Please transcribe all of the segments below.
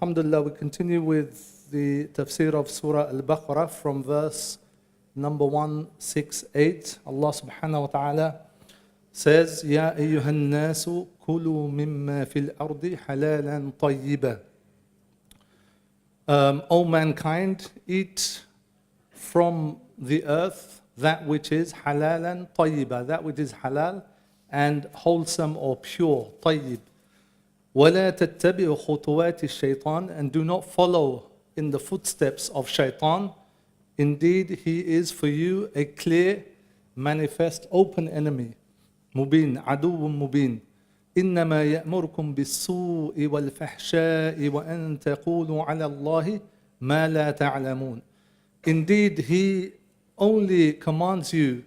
Alhamdulillah, we continue with the Tafsir of Surah Al-Baqarah from verse number 168. Allah subhanahu wa ta'ala says, Ya ayyuhan nasu kulu mimma fil ardi halalan tayyiba. O mankind, eat from the earth that which is halalan tayyiba, that which is halal and wholesome or pure, tayyib. وَلَا تَتَّبِعُوا خُطُوَاتِ الشَّيْطَانِ, and do not follow in the footsteps of shaitan. Indeed, he is for you a clear, manifest, open enemy. مُبِينٌ عَدُوٌ مُبِينٌ إِنَّمَا يَأْمُرُكُمْ بِالسُّوءِ وَالْفَحْشَاءِ وَأَن تَقُولُوا عَلَى اللَّهِ مَا لَا تَعْلَمُونَ. Indeed, he only commands you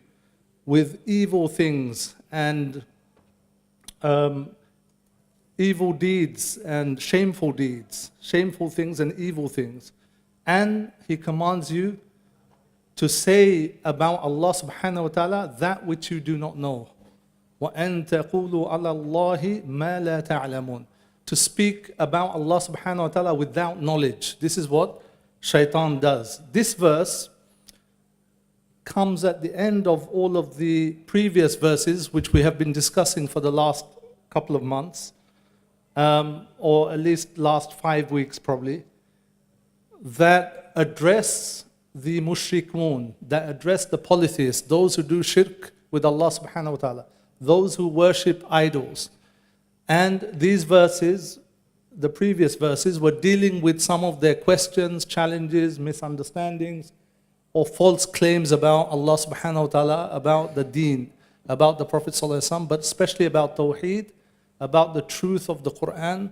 with evil things and evil deeds and shameful things and evil things. And he commands you to say about Allah subhanahu wa ta'ala that which you do not know. وَأَن تَقُولُوا عَلَى اللَّهِ مَا لَا تَعْلَمُونَ. To speak about Allah subhanahu wa ta'ala without knowledge. This is what shaitan does. This verse comes at the end of all of the previous verses which we have been discussing for the last couple of months. Or at least last 5 weeks probably, that address the mushrikun, that address the polytheists, those who do shirk with Allah subhanahu wa ta'ala, those who worship idols. And these verses, the previous verses, were dealing with some of their questions, challenges, misunderstandings, or false claims about Allah subhanahu wa ta'ala, about the deen, about the Prophet sallallahu alaihi wasallam, but especially about Tawheed, about the truth of the Qur'an,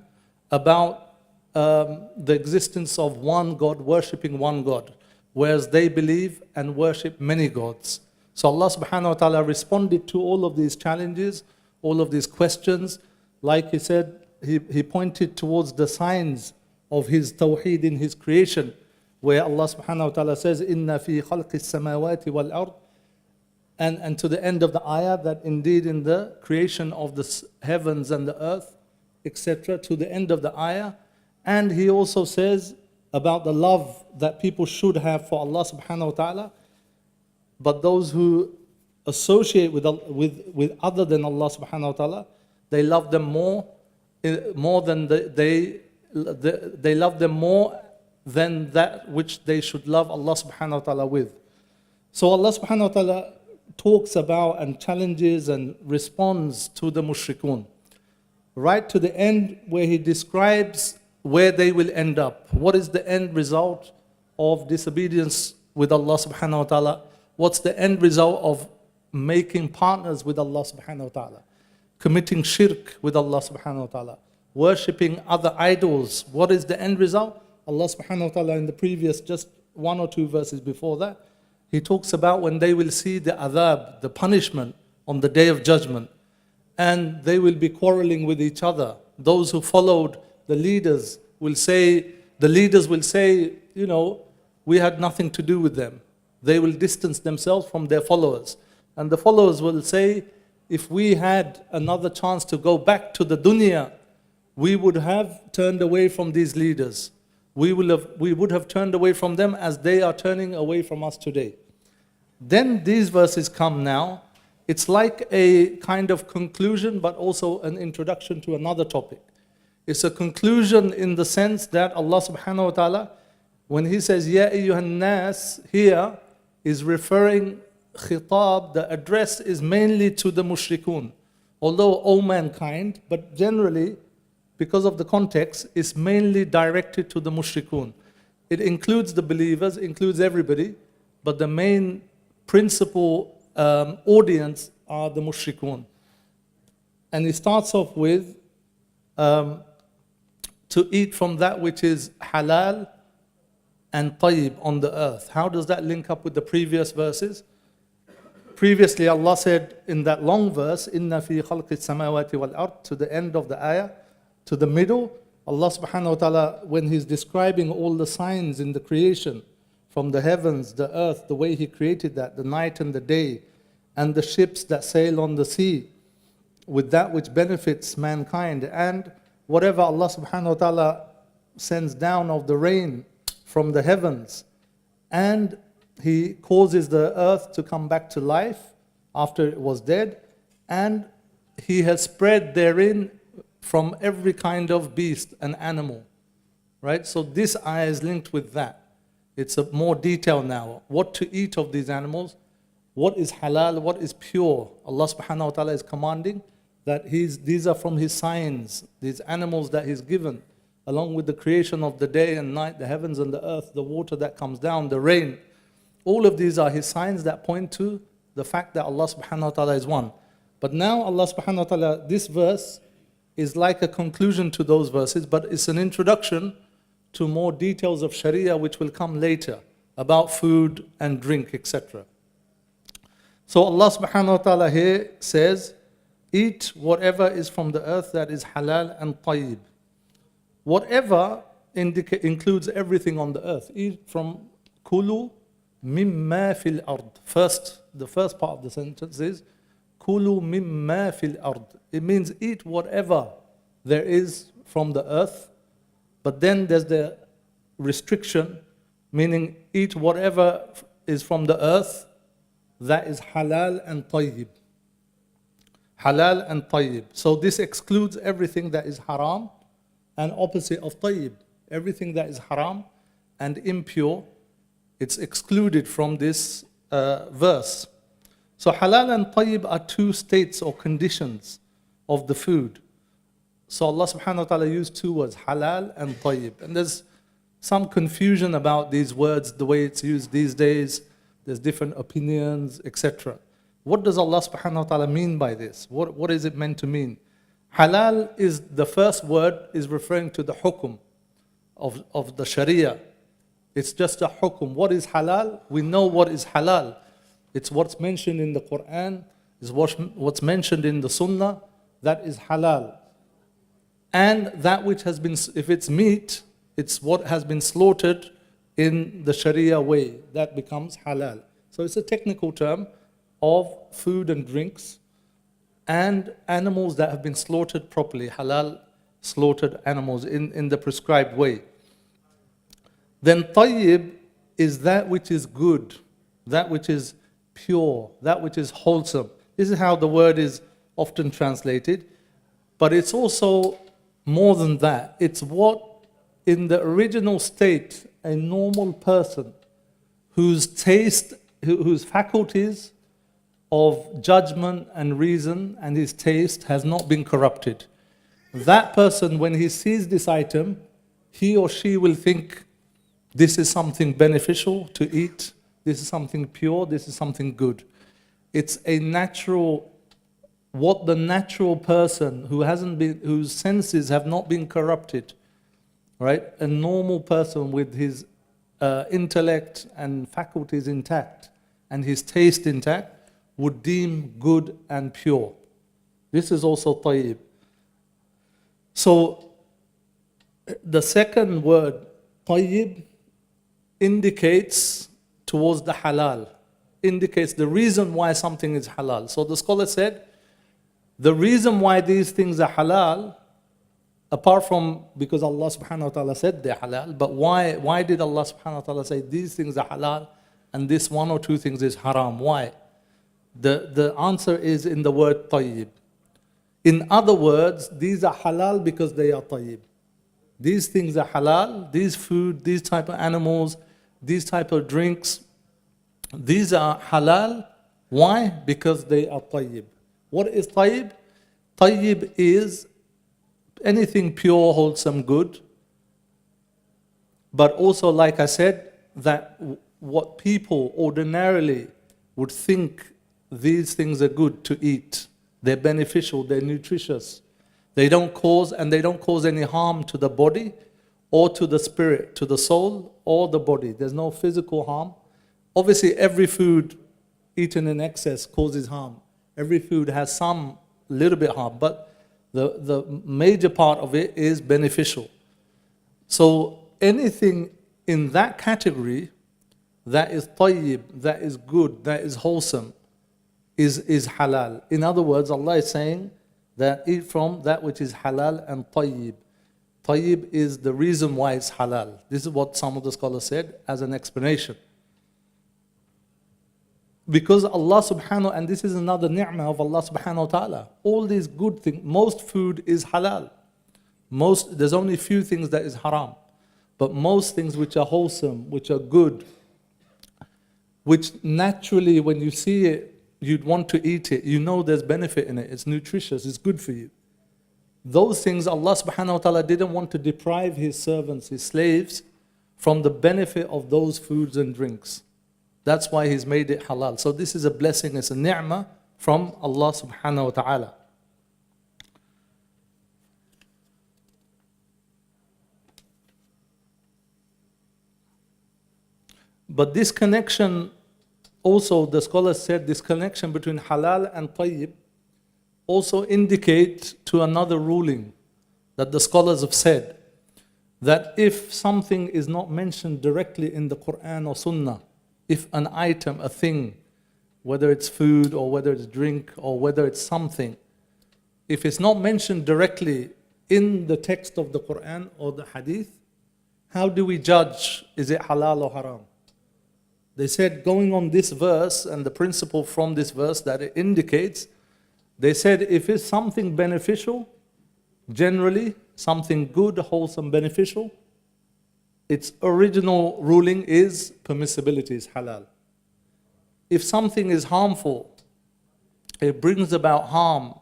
about the existence of one God, worshipping one God, whereas they believe and worship many gods. So Allah subhanahu wa ta'ala responded to all of these challenges, all of these questions. Like he said, he pointed towards the signs of his tawheed in his creation, where Allah subhanahu wa ta'ala says, Inna fi khalqis samawati wal ard. And to the end of the ayah, that indeed in the creation of the heavens and the earth, etc., to the end of the ayah. And he also says about the love that people should have for Allah subhanahu wa ta'ala, but those who associate with other than Allah subhanahu wa ta'ala, they love them more than they love them more than that which they should love Allah subhanahu wa ta'ala with. So Allah subhanahu wa ta'ala talks about and challenges and responds to the mushrikun, right to the end where he describes where they will end up. What is the end result of disobedience with Allah subhanahu wa ta'ala? What's the end result of making partners with Allah subhanahu wa ta'ala? Committing shirk with Allah subhanahu wa ta'ala, worshipping other idols. What is the end result? Allah subhanahu wa ta'ala in the previous, just 1 or 2 verses before that, he talks about when they will see the adhab, the punishment on the day of judgment, and they will be quarreling with each other. Those who followed the leaders will say, you know, we had nothing to do with them. They will distance themselves from their followers. And the followers will say, if we had another chance to go back to the dunya, we would have turned away from these leaders. We would have turned away from them as they are turning away from us today. Then these verses come now. It's like a kind of conclusion, but also an introduction to another topic. It's a conclusion in the sense that Allah subhanahu wa ta'ala, when he says, Ya ayyuhan nas, here is referring khitab, the address is mainly to the mushrikun. Although all mankind, but generally, because of the context, is mainly directed to the mushrikun. It includes the believers, includes everybody, but the main principal audience are the mushrikun. And it starts off with to eat from that which is halal and tayyib on the earth. How does that link up with the previous verses? Previously Allah said in that long verse, Inna fi khalqis samawati wal ard, to the end of the ayah, to the middle, Allah subhanahu wa ta'ala, when he's describing all the signs in the creation, from the heavens, the earth, the way he created that, the night and the day, and the ships that sail on the sea, with that which benefits mankind, and whatever Allah subhanahu wa ta'ala sends down of the rain from the heavens, and He causes the earth to come back to life after it was dead, and He has spread therein from every kind of beast and animal. Right? So this ayah is linked with that. It's a more detail now. What to eat of these animals, what is halal, what is pure. Allah subhanahu wa ta'ala is commanding that these are from His signs, these animals that He's given, along with the creation of the day and night, the heavens and the earth, the water that comes down, the rain. All of these are His signs that point to the fact that Allah subhanahu wa ta'ala is one. But now Allah subhanahu wa ta'ala, this verse is like a conclusion to those verses, but it's an introduction to more details of Sharia which will come later about food and drink, etc. So Allah subhanahu wa ta'ala here says, eat whatever is from the earth that is halal and tayyib. Whatever includes everything on the earth. Eat from kulu mimma fil ard. The first part of the sentence is kulu mimma fil ard. It means eat whatever there is from the earth. But then there's the restriction, meaning eat whatever is from the earth that is halal and tayyib. Halal and tayyib. So this excludes everything that is haram and opposite of tayyib. Everything that is haram and impure, it's excluded from this verse. So halal and tayyib are two states or conditions of the food. So Allah subhanahu wa ta'ala used two words, halal and tayyib. And there's some confusion about these words, the way it's used these days. There's different opinions, etc. What does Allah subhanahu wa ta'ala mean by this? What is it meant to mean? Halal is, the first word is referring to the hukum of the Sharia. It's just a hukum. What is halal? We know what is halal. It's what's mentioned in the Qur'an, is what's mentioned in the Sunnah, that is halal. And that which has been, if it's meat, it's what has been slaughtered in the Sharia way. That becomes halal. So it's a technical term of food and drinks and animals that have been slaughtered properly. Halal slaughtered animals in the prescribed way. Then tayyib is that which is good, that which is pure, that which is wholesome. This is how the word is often translated. But it's also more than that. It's what in the original state a normal person whose taste, whose faculties of judgment and reason and his taste has not been corrupted. That person, when he sees this item, he or she will think this is something beneficial to eat, this is something pure, this is something good. It's a natural, what the natural person whose senses have not been corrupted, right? A normal person with his intellect and faculties intact and his taste intact would deem good and pure. This is also tayyib. So the second word, tayyib, indicates towards the halal, indicates the reason why something is halal. So the scholar said, the reason why these things are halal, apart from because Allah subhanahu wa ta'ala said they're halal, but why did Allah subhanahu wa ta'ala say these things are halal and this one or two things is haram? Why? The answer is in the word tayyib. In other words, these are halal because they are tayyib. These things are halal, these food, these type of animals, these type of drinks, these are halal. Why? Because they are tayyib. What is tayyib? Tayyib is anything pure, wholesome, good. But also, like I said, that what people ordinarily would think these things are good to eat. They're beneficial, they're nutritious. They don't cause any harm to the body or to the spirit, to the soul or the body. There's no physical harm. Obviously, every food eaten in excess causes harm. Every food has some little bit harm, but the major part of it is beneficial. So anything in that category that is tayyib, that is good, that is wholesome, is halal. In other words, Allah is saying that eat from that which is halal and tayyib. Tayyib is the reason why it's halal. This is what some of the scholars said as an explanation. Because Allah subhanahu, and this is another ni'mah of Allah subhanahu wa ta'ala, all these good things, most food is halal. There's only few things that is haram. But most things which are wholesome, which are good, which naturally when you see it, you'd want to eat it. You know there's benefit in it. It's nutritious. It's good for you. Those things Allah subhanahu wa ta'ala didn't want to deprive His servants, His slaves, from the benefit of those foods and drinks. That's why He's made it halal. So this is a blessing. It's a ni'mah from Allah subhanahu wa ta'ala. But this connection, also the scholars said this connection between halal and tayyib also indicate to another ruling that the scholars have said, that if something is not mentioned directly in the Qur'an or Sunnah, if an item, a thing, whether it's food or whether it's drink or whether it's something, if it's not mentioned directly in the text of the Qur'an or the Hadith, how do we judge, is it halal or haram? They said, going on this verse and the principle from this verse that it indicates, they said if it's something beneficial, generally something good, wholesome, beneficial, its original ruling is permissibility, is halal. If something is harmful, it brings about harm,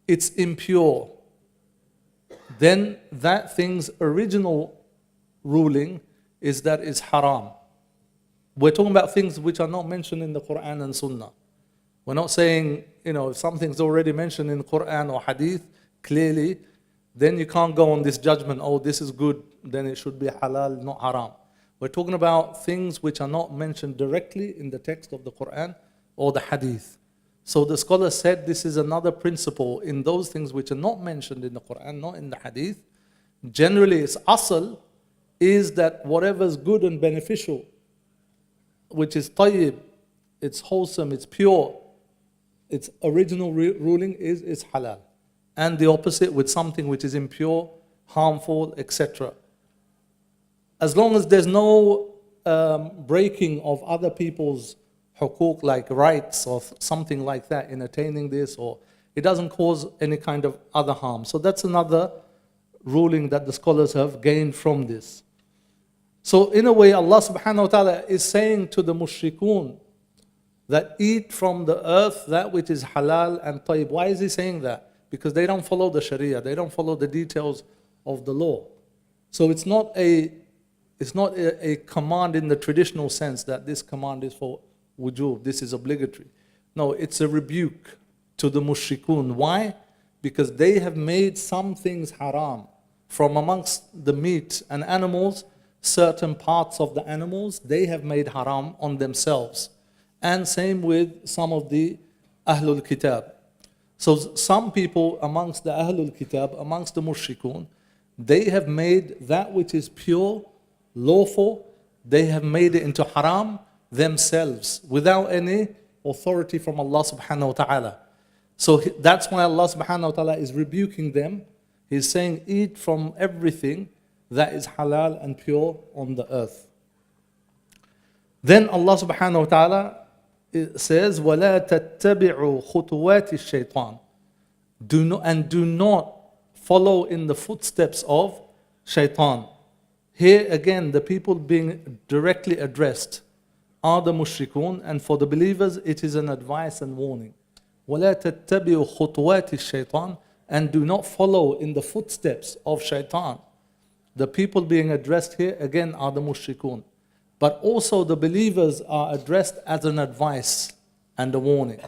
it's impure, then that thing's original ruling is that it's haram. We're talking about things which are not mentioned in the Qur'an and Sunnah. We're not saying, if something's already mentioned in the Qur'an or Hadith, clearly, then you can't go on this judgment, oh, this is good, then it should be halal, not haram. We're talking about things which are not mentioned directly in the text of the Qur'an or the Hadith. So the scholar said this is another principle in those things which are not mentioned in the Qur'an, not in the Hadith. Generally, its asl is that whatever is good and beneficial, which is tayyib, it's wholesome, it's pure, its original ruling is halal. And the opposite with something which is impure, harmful, etc. As long as there's no breaking of other people's hukuk, like rights or something like that in attaining this, or it doesn't cause any kind of other harm. So that's another ruling that the scholars have gained from this. So in a way, Allah subhanahu wa ta'ala is saying to the mushrikun that eat from the earth that which is halal and tayyib. Why is He saying that? Because they don't follow the sharia, they don't follow the details of the law. So it's not a command in the traditional sense that this command is for wujub, this is obligatory. No, it's a rebuke to the mushrikun. Why? Because they have made some things haram. From amongst the meat and animals, certain parts of the animals, they have made haram on themselves. And same with some of the Ahlul Kitab. So some people amongst the Ahlul Kitab, amongst the mushrikun, they have made that which is pure, lawful, they have made it into haram themselves without any authority from Allah subhanahu wa ta'ala. So that's why Allah subhanahu wa ta'ala is rebuking them. He's saying, eat from everything that is halal and pure on the earth. Then Allah subhanahu wa ta'ala says, وَلَا تَتَّبِعُوا خُطُوَاتِ الشَّيْطَانِ. Do not follow in the footsteps of shaitan. Here again, the people being directly addressed are the mushrikun, and for the believers it is an advice and warning. وَلَا تَتَّبِعُوا خُطُوَاتِ الشَّيْطَانِ. And do not follow in the footsteps of shaitan. The people being addressed here again are the mushrikun. But also the believers are addressed as an advice and a warning.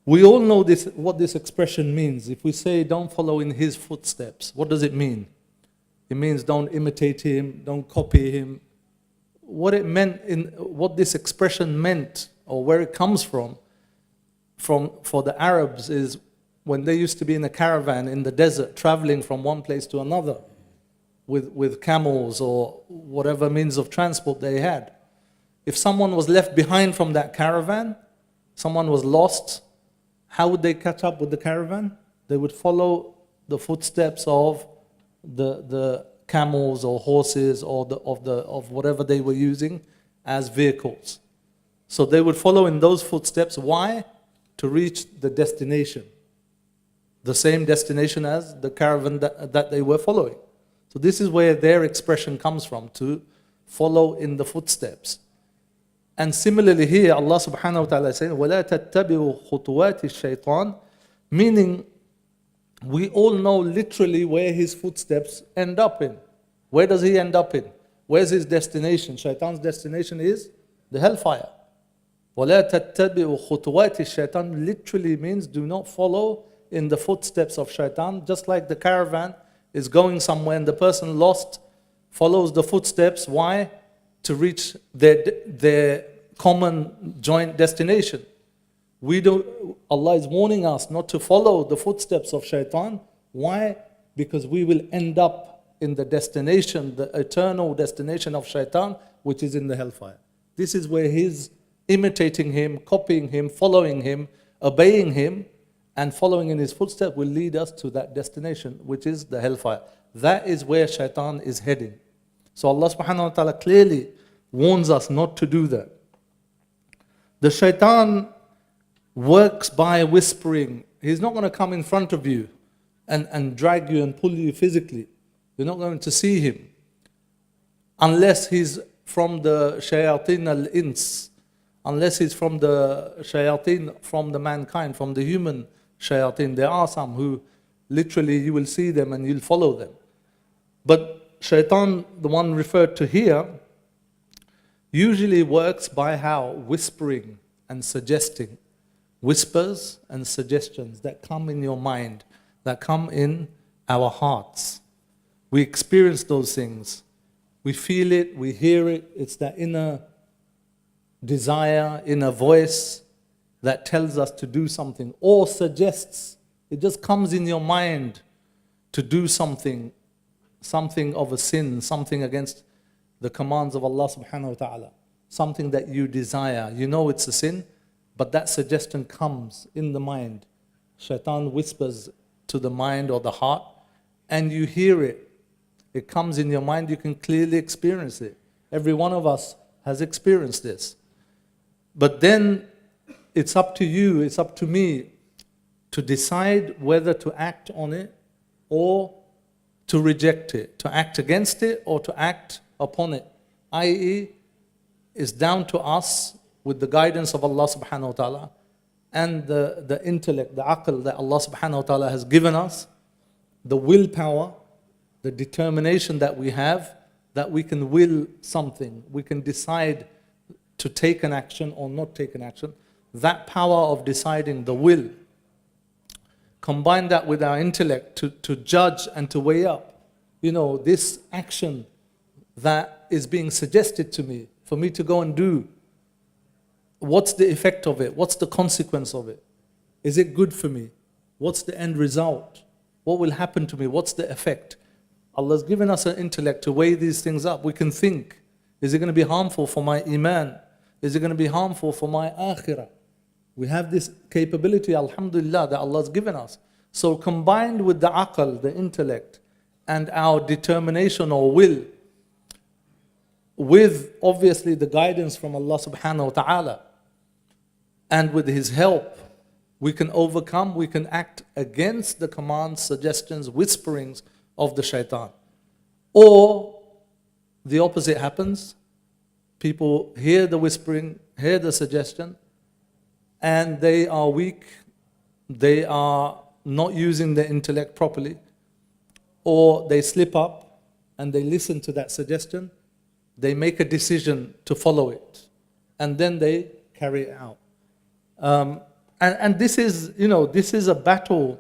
We all know this, what this expression means. If we say don't follow in his footsteps, what does it mean? It means don't imitate him, don't copy him. What it meant, what this expression meant, or where it comes from for the Arabs, is when they used to be in a caravan in the desert, traveling from one place to another with camels or whatever means of transport they had. If someone was left behind from that caravan, someone was lost, how would they catch up with the caravan? They would follow the footsteps of the camels or horses or of whatever they were using as vehicles. So they would follow in those footsteps. Why? To reach the destination. The same destination as the caravan that they were following. So this is where their expression comes from, to follow in the footsteps. And similarly here, Allah subhanahu wa ta'ala is saying, وَلَا تَتَّبِعُوا خُطُوَاتِ الشَّيْطَانِ, meaning we all know literally where his footsteps end up in. Where does he end up in? Where's his destination? Shaitan's destination is the hellfire. وَلَا تَتَّبِعُوا خُطُوَاتِ الشَّيْطَانِ literally means do not follow in the footsteps of shaitan. Just like the caravan is going somewhere and the person lost follows the footsteps. Why? To reach their common joint destination. Allah is warning us not to follow the footsteps of shaitan. Why? Because we will end up in the destination, the eternal destination of shaitan, which is in the hellfire. This is where his imitating him, copying him, following him, obeying him, and following in his footsteps will lead us to that destination, which is the hellfire. That is where shaitan is heading. So Allah subhanahu wa ta'ala clearly warns us not to do that. The shaitan works by whispering. He's not going to come in front of you and drag you and pull you physically. You're not going to see him. Unless he's from the shayateen al-ins. Unless he's from the shayateen, from the mankind, from the human shayateen. There are some who literally you will see them and you'll follow them. But shaitan, the one referred to here, usually works by how? Whispering and suggesting. Whispers and suggestions that come in your mind, that come in our hearts. We experience those things. We feel it, we hear it. It's that inner desire, inner voice that tells us to do something or suggests. It just comes in your mind to do something of a sin, something against the commands of Allah subhanahu wa ta'ala, something that you desire. You know it's a sin, but that suggestion comes in the mind. Shaitan whispers to the mind or the heart, and you hear it. It comes in your mind, you can clearly experience it. Every one of us has experienced this. But then it's up to you, it's up to me to decide whether to act on it or to reject it, to act against it or to act upon it. I.e., it's down to us with the guidance of Allah subhanahu wa ta'ala and the intellect, the aql that Allah subhanahu wa ta'ala has given us, the willpower, the determination that we have, that we can will something, we can decide to take an action or not take an action. That power of deciding, the will, combine that with our intellect to judge and to weigh up, this action that is being suggested to me, for me to go and do, what's the effect of it? What's the consequence of it? Is it good for me? What's the end result? What will happen to me? What's the effect? Allah's given us an intellect to weigh these things up. We can think, is it going to be harmful for my iman? Is it going to be harmful for my akhirah? We have this capability, alhamdulillah, that Allah's given us. So combined with the aql, the intellect, and our determination or will, with obviously the guidance from Allah subhanahu wa ta'ala, and with His help, we can overcome, we can act against the commands, suggestions, whisperings of the shaitan. Or the opposite happens. People hear the whispering, hear the suggestion, and they are weak, they are not using their intellect properly, or they slip up and they listen to that suggestion, they make a decision to follow it, and then they carry it out. And this is, this is a battle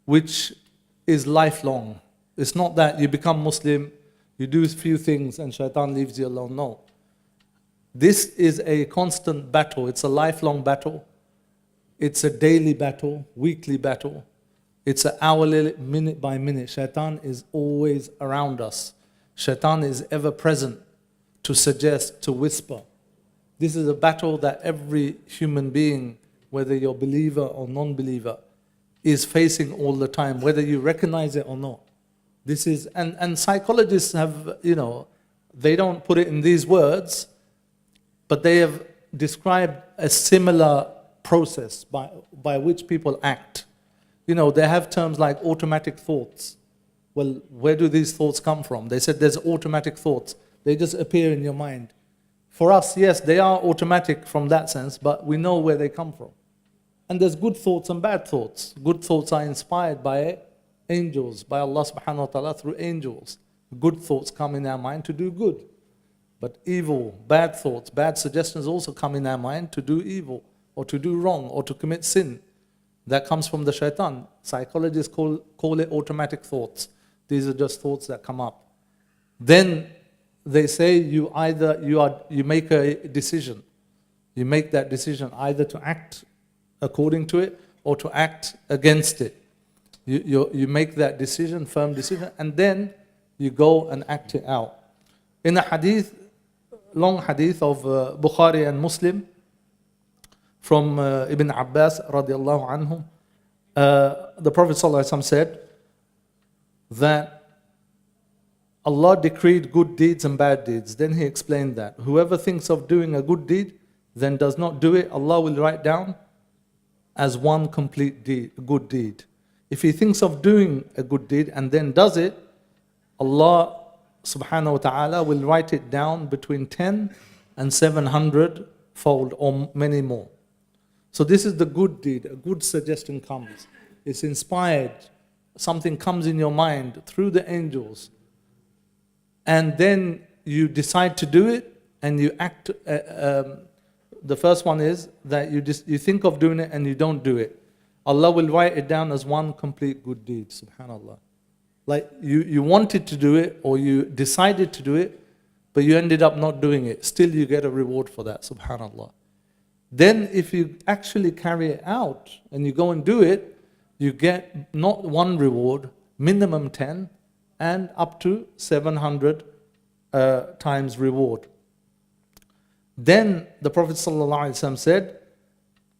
which is lifelong. It's not that you become Muslim, you do a few things and shaitan leaves you alone. No. This is a constant battle. It's a lifelong battle. It's a daily battle, weekly battle. It's an hourly, minute by minute. Shaitan is always around us. Shaitan is ever present to suggest, to whisper. This is a battle that every human being, whether you're believer or non-believer, is facing all the time, whether you recognize it or not. This is, and psychologists have, they don't put it in these words, but they have described a similar process by which people act. They have terms like automatic thoughts. Well, where do these thoughts come from? They said there's automatic thoughts. They just appear in your mind. For us, yes, they are automatic from that sense, but we know where they come from. And there's good thoughts and bad thoughts. Good thoughts are inspired by angels, by Allah subhanahu wa ta'ala through angels. Good thoughts come in our mind to do good. But evil, bad thoughts, bad suggestions also come in our mind to do evil, or to do wrong, or to commit sin. That comes from the shaitan. Psychologists call it automatic thoughts. These are just thoughts that come up. Then they say you make a decision. You make that decision either to act according to it or to act against it. You make that decision, firm decision, and then you go and act it out. In a hadith, long hadith of Bukhari and Muslim, from Ibn Abbas radiallahu anhum, the Prophet ﷺ said that Allah decreed good deeds and bad deeds. Then he explained that whoever thinks of doing a good deed, then does not do it, Allah will write down as one complete good deed. If he thinks of doing a good deed and then does it, Allah subhanahu wa ta'ala will write it down between 10 and 700 fold or many more. So this is the good deed. A good suggestion comes. It's inspired. Something comes in your mind through the angels. And then you decide to do it and you act. The first one is that you think of doing it and you don't do it. Allah will write it down as one complete good deed, subhanAllah. Like you wanted to do it or you decided to do it, but you ended up not doing it. Still you get a reward for that, subhanAllah. Then if you actually carry it out and you go and do it, you get not one reward, minimum 10 and up to 700 times reward. Then the Prophet ﷺ said,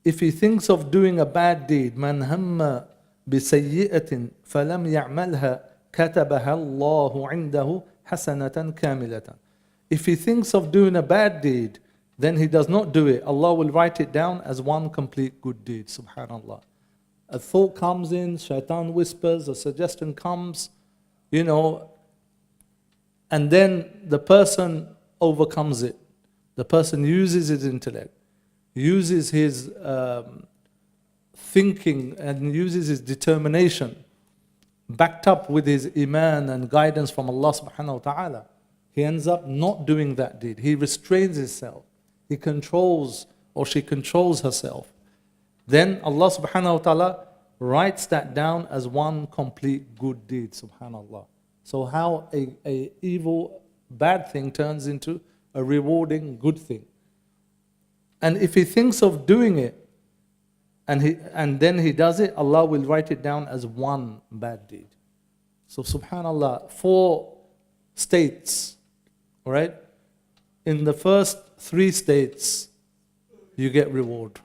if he thinks of doing a bad deed, مَنْ هَمَّ بِسَيِّئَةٍ فَلَمْ يَعْمَلْهَا كَتَبَهَا اللَّهُ عِنْدَهُ حَسَنَةً كَامِلَةً. If he thinks of doing a bad deed, then he does not do it, Allah will write it down as one complete good deed, subhanAllah. A thought comes in, shaitan whispers, a suggestion comes, and then the person overcomes it. The person uses his intellect, uses his thinking and uses his determination, backed up with his iman and guidance from Allah subhanahu wa ta'ala. He ends up not doing that deed. He restrains himself. He controls or she controls herself. Then Allah subhanahu wa ta'ala writes that down as one complete good deed, subhanallah. So how a evil, bad thing turns into a rewarding good thing. And if he thinks of doing it, and then he does it, Allah will write it down as one bad deed. So subhanallah, 4 states, all right? In the first 3 states, you get reward.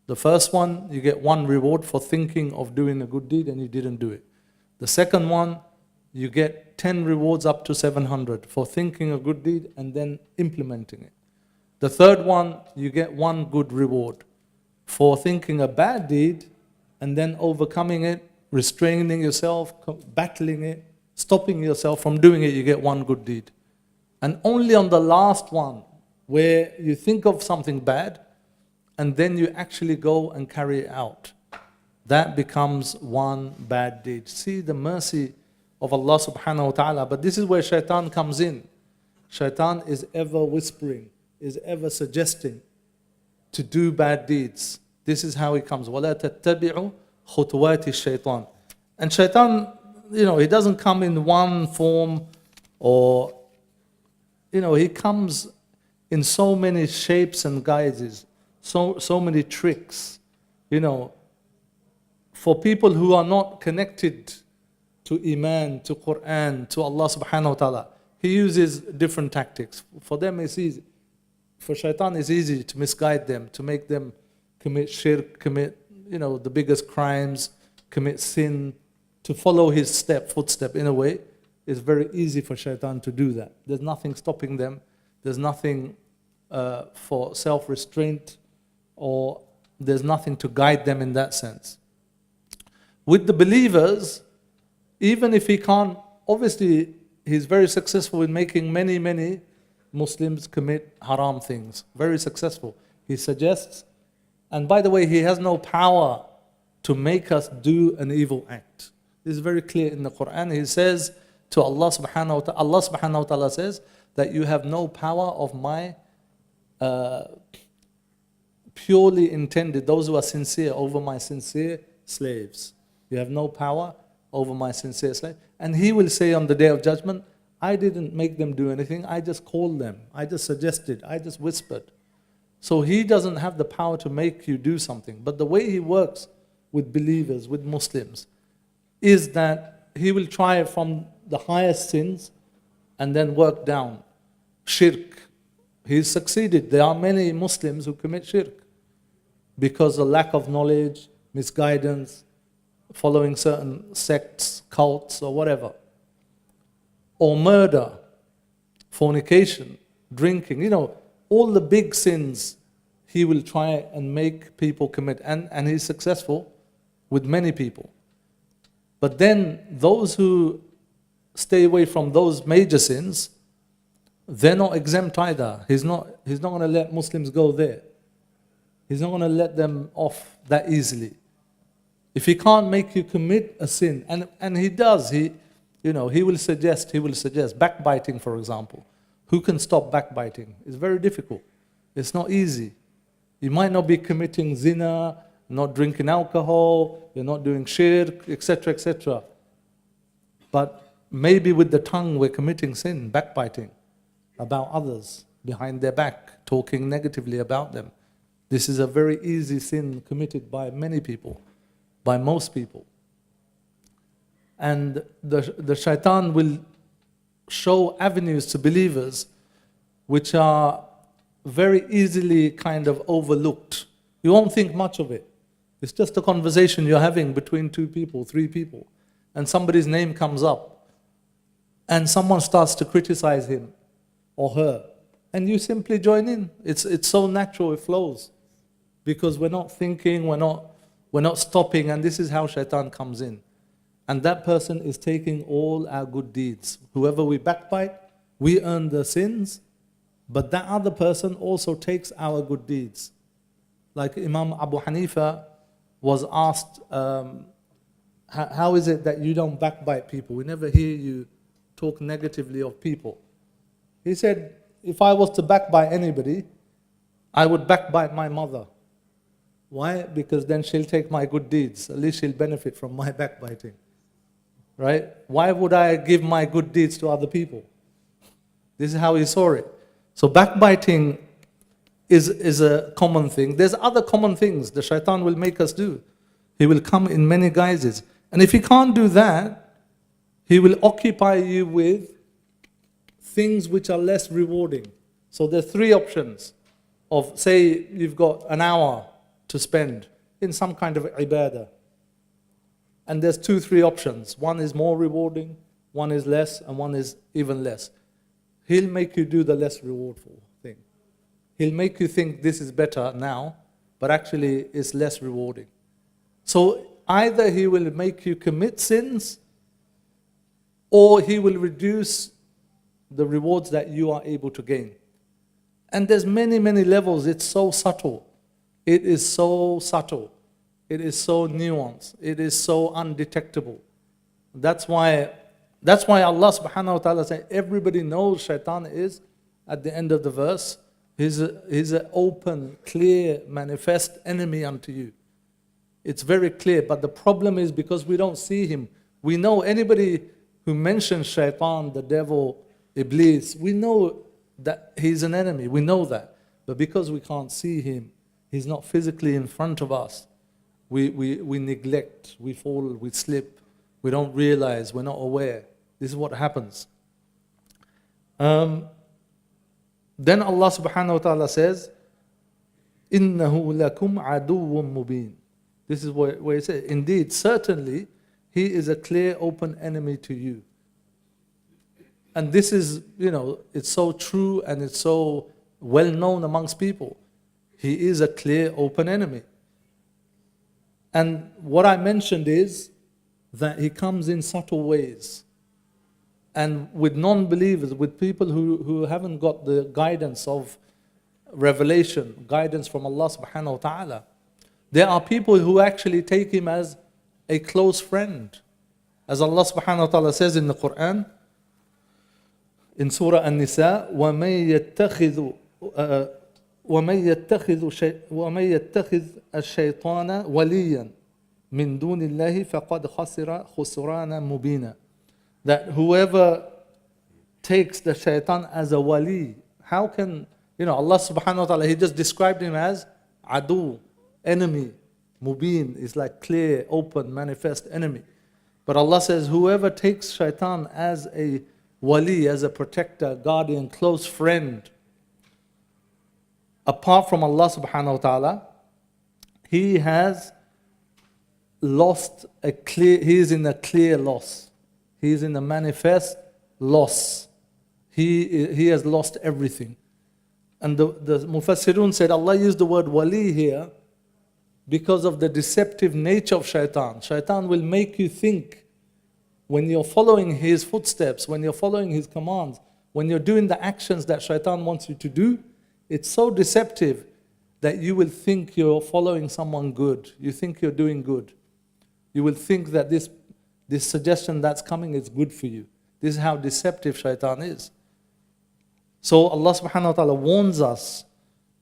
The first one, you get 1 reward for thinking of doing a good deed and you didn't do it. The second one, you get 10 rewards up to 700 for thinking a good deed and then implementing it. The third one, you get 1 good reward for thinking a bad deed and then overcoming it, restraining yourself, battling it, stopping yourself from doing it, you get 1 good deed. And only on the last one, where you think of something bad and then you actually go and carry it out, that becomes 1 bad deed. See the mercy of Allah subhanahu wa ta'ala. But this is where shaitan comes in. Shaitan is ever whispering, is ever suggesting to do bad deeds. This is how he comes. وَلَا تَتَّبِعُوا خُطُوَاتِ الشَّيْطَانِ. And shaitan, he doesn't come in one form or, he comes in so many shapes and guises, so many tricks. For people who are not connected to Iman, to Qur'an, to Allah subhanahu wa ta'ala, he uses different tactics. For them it's easy. For shaitan it's easy to misguide them, to make them commit shirk, commit the biggest crimes, commit sin, to follow his footstep in a way, it's very easy for shaitan to do that. There's nothing stopping them. There's nothing for self-restraint, or there's nothing to guide them in that sense. With the believers, even if he can't, obviously he's very successful in making many Muslims commit haram things. Very successful. He suggests, and by the way, he has no power to make us do an evil act. This is very clear in the Qur'an. He says to Allah subhanahu wa ta'ala says that you have no power of my purely intended, those who are sincere, over my sincere slaves. You have no power over my sincere slave. And he will say on the day of judgment, I didn't make them do anything, I just called them, I just suggested, I just whispered. So he doesn't have the power to make you do something. But the way he works with believers, with Muslims, is that he will try from the highest sins and then work down. Shirk. He's succeeded. There are many Muslims who commit shirk because of lack of knowledge, misguidance, following certain sects, cults, or whatever. Or murder, fornication, drinking, all the big sins he will try and make people commit. And he's successful with many people. But then those who stay away from those major sins, they're not exempt either. He's not going to let Muslims go there. He's not going to let them off that easily. If he can't make you commit a sin, and he does, he will suggest, backbiting, for example. Who can stop backbiting? It's very difficult. It's not easy. You might not be committing zina, not drinking alcohol, you're not doing shirk, etc., etc. But maybe with the tongue we're committing sin, backbiting about others, behind their back, talking negatively about them. This is a very easy sin committed by many people, by most people. And the shaitan will show avenues to believers which are very easily kind of overlooked. You won't think much of it. It's just a conversation you're having between 2 people, 3 people, and somebody's name comes up, and someone starts to criticize him or her, and you simply join in. It's so natural, it flows, because we're not thinking, we're not stopping, and this is how shaitan comes in. And that person is taking all our good deeds. Whoever we backbite, we earn the sins, but that other person also takes our good deeds. Like Imam Abu Hanifa was asked, how is it that you don't backbite people? We never hear you talk negatively of people. He said, if I was to backbite anybody, I would backbite my mother. Why? Because then she'll take my good deeds. At least she'll benefit from my backbiting. Right? Why would I give my good deeds to other people? This is how he saw it. So backbiting is a common thing. There's other common things the shaitan will make us do. He will come in many guises. And if he can't do that, he will occupy you with things which are less rewarding. So there are 3 options of, say, you've got an hour to spend in some kind of ibadah. And there's 2, 3 options. One is more rewarding, one is less, and one is even less. He'll make you do the less rewardful thing. He'll make you think this is better now, but actually it's less rewarding. So either he will make you commit sins, or he will reduce the rewards that you are able to gain. And there's many levels. It's so subtle. It is so subtle. It is so nuanced. It is so undetectable. That's why Allah subhanahu wa ta'ala said, everybody knows shaitan is, at the end of the verse, he's an open, clear, manifest enemy unto you. It's very clear, but the problem is because we don't see him. We know anybody who mentions shaitan, the devil, Iblis, we know that he's an enemy. We know that. But because we can't see him, he's not physically in front of us, we neglect, we fall, we slip, we don't realize, we're not aware. This is what happens. Then Allah subhanahu wa ta'ala says, إِنَّهُ لَكُمْ عَدُوٌّ مُبِينٌ. This is where it says, indeed, certainly, he is a clear, open enemy to you. And this is, it's so true and it's so well known amongst people. He is a clear, open enemy. And what I mentioned is that he comes in subtle ways. And with non-believers, with people who haven't got the guidance of revelation, guidance from Allah subhanahu wa ta'ala, there are people who actually take him as a close friend. As Allah subhanahu wa ta'ala says in the Qur'an, in Surah An-Nisa, وَمَن يَتَّخِذُ الشَّيْطَانَ وَلِيًّا مِن دُونِ اللَّهِ فَقَدْ خَسِرَ خُسْرَانًا مُبِينًا. That whoever takes the shaitan as a wali, how can, Allah subhanahu wa ta'ala, He just described him as adu, enemy. Mubin is like clear, open, manifest enemy. But Allah says, whoever takes shaitan as a wali, as a protector, guardian, close friend, apart from Allah subhanahu wa ta'ala, he has lost he is in a clear loss. He is in a manifest loss. He has lost everything. And the Mufassirun said Allah used the word wali here because of the deceptive nature of shaitan. Shaitan will make you think, when you're following his footsteps, when you're following his commands, when you're doing the actions that shaitan wants you to do, it's so deceptive that you will think you're following someone good. You think you're doing good. You will think that this suggestion that's coming is good for you. This is how deceptive shaitan is. So Allah subhanahu wa ta'ala warns us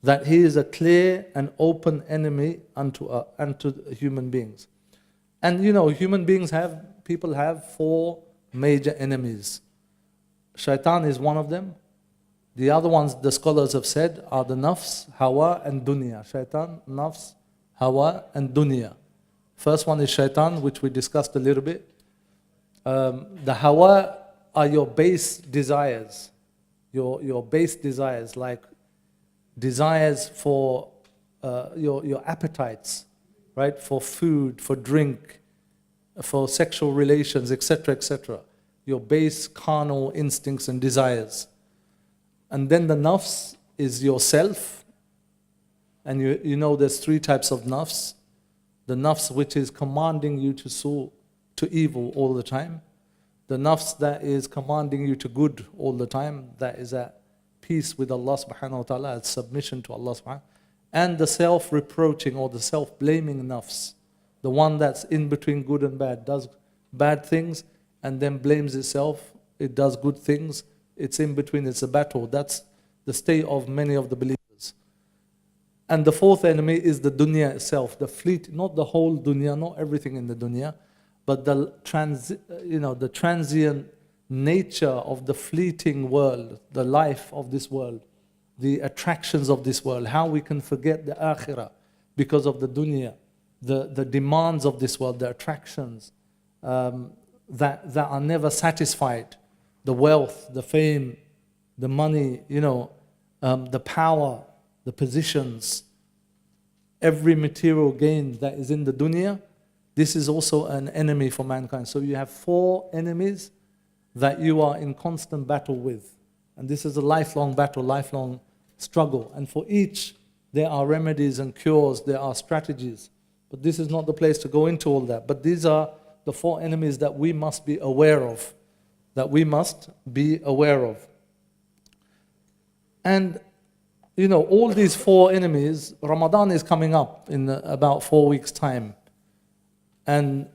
that he is a clear and open enemy unto human beings. And human beings people have 4 major enemies. Shaitan is one of them. The other ones, the scholars have said, are the nafs, hawa and dunya. Shaitan, nafs, hawa and dunya. First one is shaitan, which we discussed a little bit. The hawa are your base desires. Your base desires, like desires for your appetites, right? For food, for drink, for sexual relations, etc., etc. Your base carnal instincts and desires. And then the nafs is yourself. And there's 3 types of nafs. The nafs which is commanding you to evil all the time. The nafs that is commanding you to good all the time, that is at peace with Allah subhanahu wa ta'ala, at submission to Allah subhanahu wa ta'ala. And the self-reproaching or the self-blaming nafs, the one that's in between good and bad, does bad things and then blames itself, it does good things, it's in between, it's a battle. That's the state of many of the believers. And the 4th enemy is the dunya itself, the fleet, not the whole dunya, not everything in the dunya, but the transient nature of the fleeting world, the life of this world, the attractions of this world, how we can forget the akhirah because of the dunya, the demands of this world, the attractions that are never satisfied, the wealth, the fame, the money, the power, the positions, every material gain that is in the dunya. This is also an enemy for mankind. So you have 4 enemies that you are in constant battle with. And this is a lifelong battle, lifelong struggle. And for each, there are remedies and cures, there are strategies. But this is not the place to go into all that. But these are the 4 enemies that we must be aware of. That we must be aware of. And, all these 4 enemies, Ramadan is coming up in about 4 weeks' time. And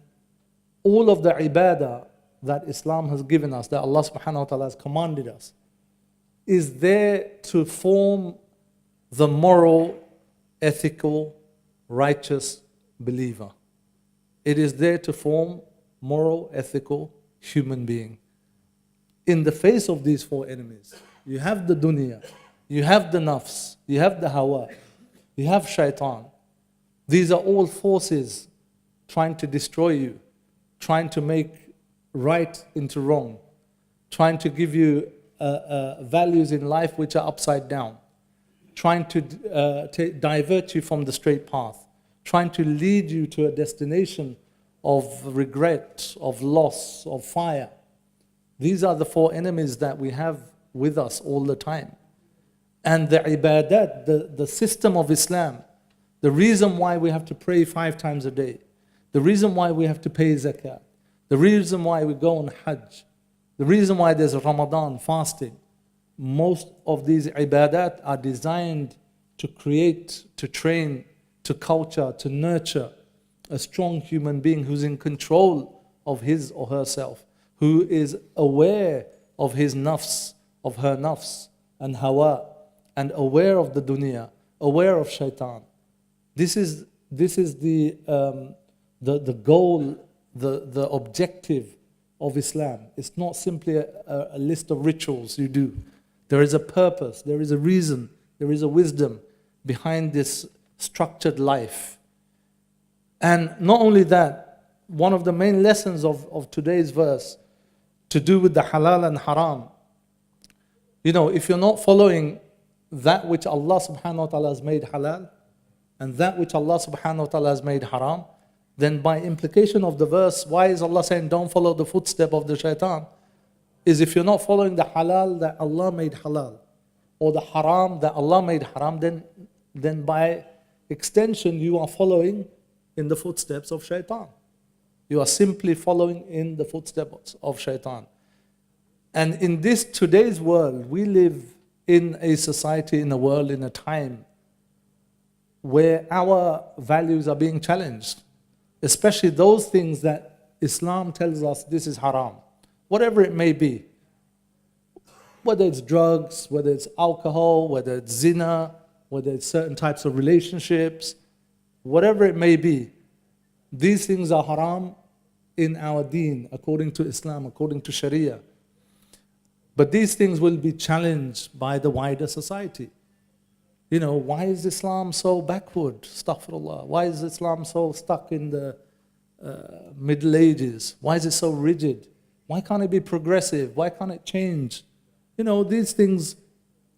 all of the ibadah that Islam has given us, that Allah subhanahu wa ta'ala has commanded us, is there to form the moral, ethical, righteous believer. It is there to form moral, ethical, human being. In the face of these 4 enemies, you have the dunya, you have the nafs, you have the hawa, you have shaitan. These are all forces trying to destroy you, trying to make right into wrong, trying to give you values in life which are upside down, trying to divert you from the straight path, trying to lead you to a destination of regret, of loss, of fire. These are the four enemies that we have with us all the time. And the ibadat, the system of Islam, the reason why we have to pray 5 times a day, the reason why we have to pay zakat, the reason why we go on Hajj, the reason why there's Ramadan, fasting, most of these ibadat are designed to create, to train, to culture, to nurture a strong human being who's in control of his or herself, who is aware of his nafs, of her nafs and hawa, and aware of the dunya, aware of shaitan. This is the goal, the objective of Islam. It's not simply a list of rituals you do. There is a purpose, there is a reason, there is a wisdom behind this structured life. And not only that, one of the main lessons of today's verse to do with the halal and haram. If you're not following that which Allah subhanahu wa ta'ala has made halal and that which Allah subhanahu wa ta'ala has made haram, then by implication of the verse, why is Allah saying don't follow the footstep of the shaitan? Is if you're not following the halal that Allah made halal or the haram that Allah made haram, then by extension you are following in the footsteps of shaitan. You are simply following in the footsteps of shaitan. And in this today's world, we live in a society, in a world, in a time where our values are being challenged, especially those things that Islam tells us this is haram, whatever it may be. Whether it's drugs, whether it's alcohol, whether it's zina, whether it's certain types of relationships, whatever it may be, these things are haram in our deen, according to Islam, according to Sharia. But these things will be challenged by the wider society. Why is Islam so backward? Astaghfirullah. Why is Islam so stuck in the Middle Ages? Why is it so rigid? Why can't it be progressive? Why can't it change? These things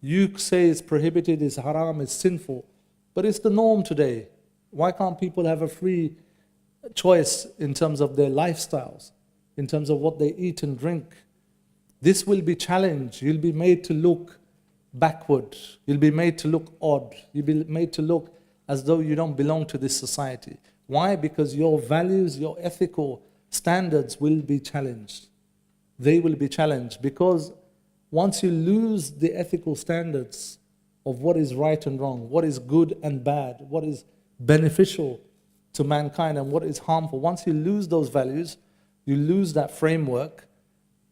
you say is prohibited, is haram, is sinful, but it's the norm today. Why can't people have a free choice in terms of their lifestyles, in terms of what they eat and drink? This will be challenged. You'll be made to look backward. You'll be made to look odd. You'll be made to look as though you don't belong to this society. Why? Because your values, your ethical standards will be challenged. They will be challenged because once you lose the ethical standards of what is right and wrong, what is good and bad, what is beneficial to mankind and what is harmful, once you lose those values, you lose that framework,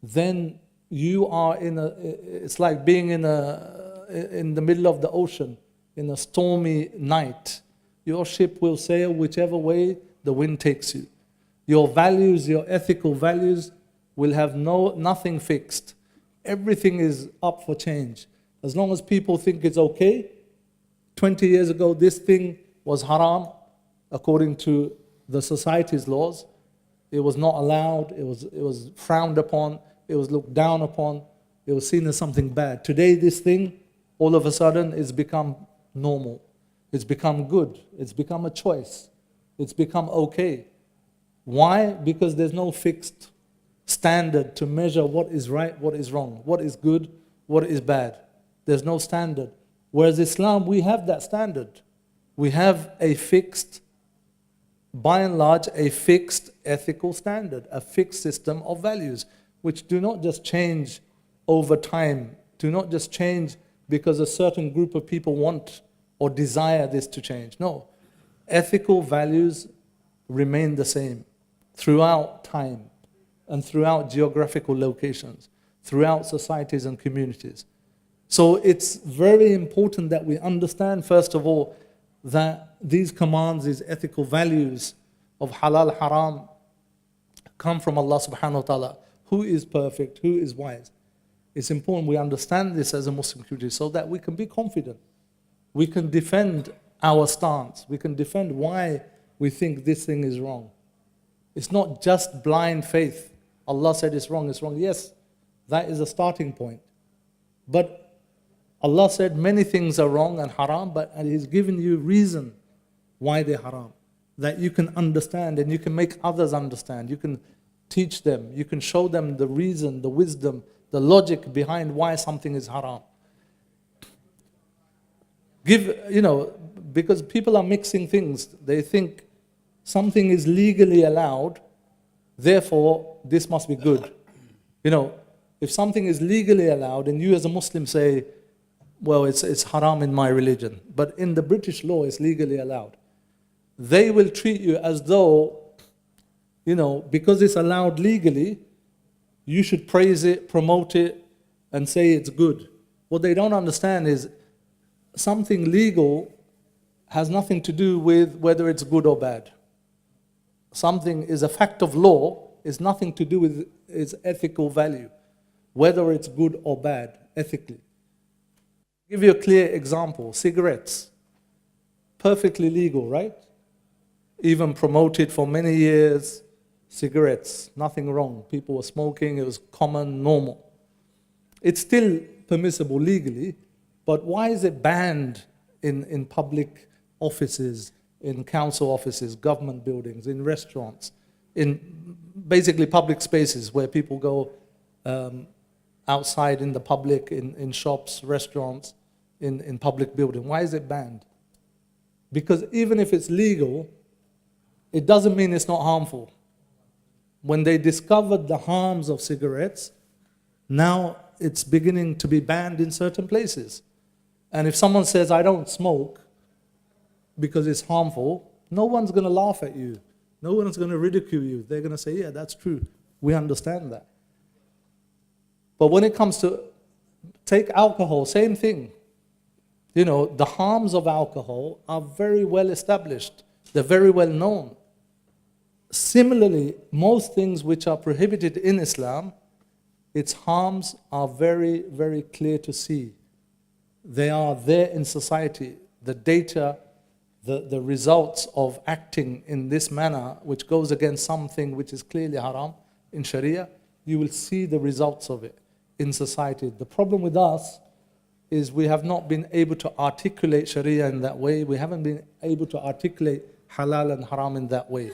then you are it's like being in the middle of the ocean in a stormy night. Your ship will sail whichever way the wind takes you. Your values, your ethical values will have nothing fixed. Everything is up for change. As long as people think it's okay, 20 years ago this thing was haram according to the society's laws. It was not allowed, it was frowned upon, it was looked down upon, it was seen as something bad. Today this thing, all of a sudden, it's become normal. It's become good. It's become a choice. It's become okay. Why? Because there's no fixed standard to measure what is right, what is wrong, what is good, what is bad. There's no standard. Whereas Islam, we have that standard. We have a fixed, by and large, a fixed ethical standard, a fixed system of values, which do not just change over time, do not just change because a certain group of people want or desire this to change. No, ethical values remain the same throughout time and throughout geographical locations, throughout societies and communities. So it's very important that we understand, first of all, that these commands, these ethical values of halal, haram, come from Allah subhanahu wa ta'ala, who is perfect, who is wise. It's important we understand this as a Muslim community so that we can be confident. We can defend our stance. We can defend why we think this thing is wrong. It's not just blind faith. Allah said it's wrong, it's wrong. Yes, that is a starting point. But Allah said many things are wrong and haram, and He's given you reason why they're haram. that you can understand and you can make others understand. You can teach them, you can show them the reason, the wisdom, the logic behind why something is haram. Because people are mixing things. They think something is legally allowed, therefore this must be good. If something is legally allowed and you as a Muslim say, well, it's haram in my religion, but in the British law it's legally allowed, they will treat you as though, because it's allowed legally, you should praise it, promote it, and say it's good. What they don't understand is something legal has nothing to do with whether it's good or bad. Something is a fact of law, is nothing to do with its ethical value, whether it's good or bad, ethically. I'll give you a clear example. Cigarettes, perfectly legal, right? Even promoted for many years. Cigarettes, nothing wrong. People were smoking, it was common, normal. It's still permissible legally, but why is it banned in public offices, in council offices, government buildings, in restaurants, in basically public spaces where people go outside in the public, in shops, restaurants, in public buildings? Why is it banned? Because even if it's legal, it doesn't mean it's not harmful. When they discovered the harms of cigarettes, now it's beginning to be banned in certain places. And if someone says, I don't smoke because it's harmful, no one's going to laugh at you. No one's going to ridicule you. They're going to say, yeah, that's true. We understand that. But when it comes to, take alcohol, same thing. The harms of alcohol are very well established. They're very well known. Similarly, most things which are prohibited in Islam, its harms are very, very clear to see. They are there in society. The data, the results of acting in this manner, which goes against something which is clearly haram in Sharia, you will see the results of it in society. The problem with us is we have not been able to articulate Sharia in that way. We haven't been able to articulate halal and haram in that way.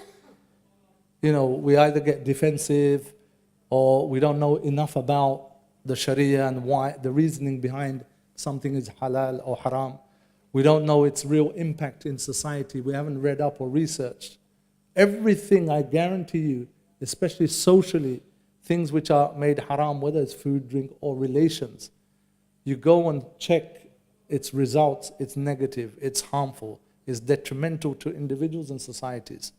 We either get defensive or we don't know enough about the Sharia and why, the reasoning behind something is halal or haram. We don't know its real impact in society. We haven't read up or researched. Everything, I guarantee you, especially socially, things which are made haram, whether it's food, drink, or relations, you go and check its results, it's negative, it's harmful, it's detrimental to individuals and societies.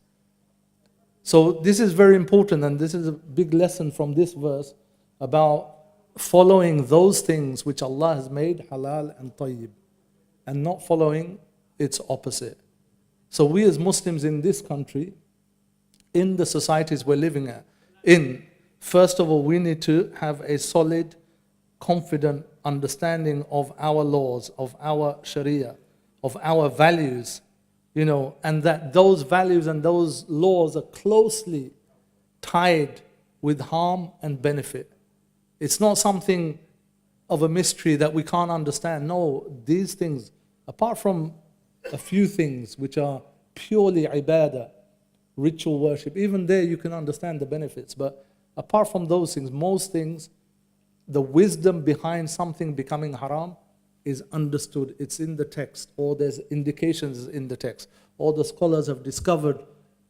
So this is very important, and this is a big lesson from this verse about following those things which Allah has made halal and tayyib, and not following its opposite. So we as Muslims in this country, in the societies we're living in, first of all, we need to have a solid, confident understanding of our laws, of our Sharia, of our values, and that those values and those laws are closely tied with harm and benefit. It's not something of a mystery that we can't understand. No, these things, apart from a few things which are purely ibadah, ritual worship, even there you can understand the benefits. But apart from those things, most things, the wisdom behind something becoming haram is understood. It's in the text, or there's indications in the text, or the scholars have discovered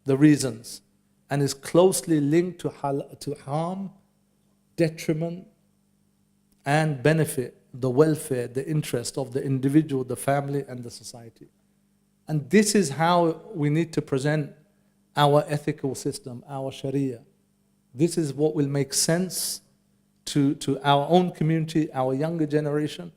the reasons, and is closely linked to harm, detriment, and benefit, the welfare, the interest of the individual, the family, and the society. And this is how we need to present our ethical system, our Sharia. This is what will make sense to our own community, our younger generation,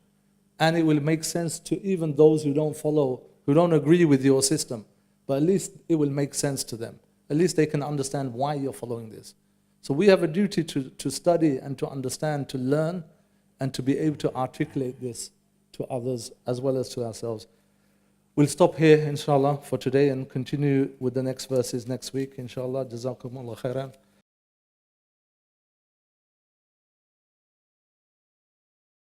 and it will make sense to even those who don't follow, who don't agree with your system. But at least it will make sense to them. At least they can understand why you're following this. So we have a duty to study and to understand, to learn, and to be able to articulate this to others as well as to ourselves. We'll stop here, inshallah, for today and continue with the next verses next week, inshallah. Jazakumullah khairan.